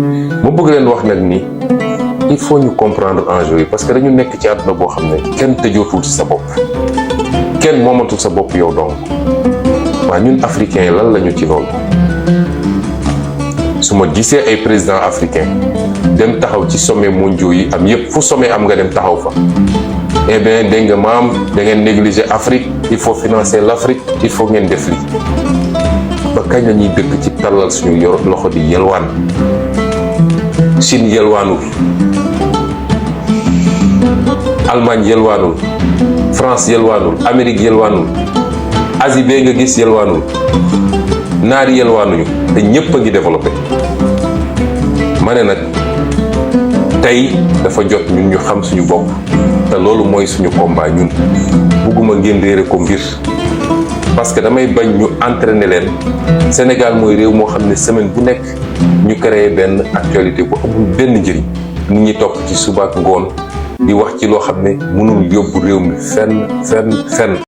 ma bëgg leen wax nag ni il faut ñu comprendre enjeu yi parce que dañu nekk ci àdduna boo xam ne kenn tëjootul ci sa bopp kenn moomatul sa bopp yow donc waaw ñun africains yi lan lañu ci loolu su ma gisee ay président africain dem taxaw ci sommet mondiaux yi am yëpp fu sommet am nga dem taxaw fa eh bien dégg nga maam da ngeen négliger Afrique il faut financer l'Afrique il faut ngeen def li ba kañ la ñuy dëkk ci tallal suñu loxo di yelwaan Chine yelwaanul Allemagne yelwaanul France yelwaanul Amérique yelwaanul Asie bee nga gis yelwaanul naari yelwaanuñu te ñëpp a ngi développé ma ne nag tey dafa jot ñun ñu xam suñu bopp te loolu mooy suñu combat ñun bugguma ngeen réere ko mbir parce que damay bañ ñu entraîner leen Sénégal mooy réew moo xam ne semaine bu nekk ñu créé benn actualité bu amul benn njëriñ nit ñi topp ci suba ak ngoon di wax ci loo xam ne mënul yóbbu réew mi fenn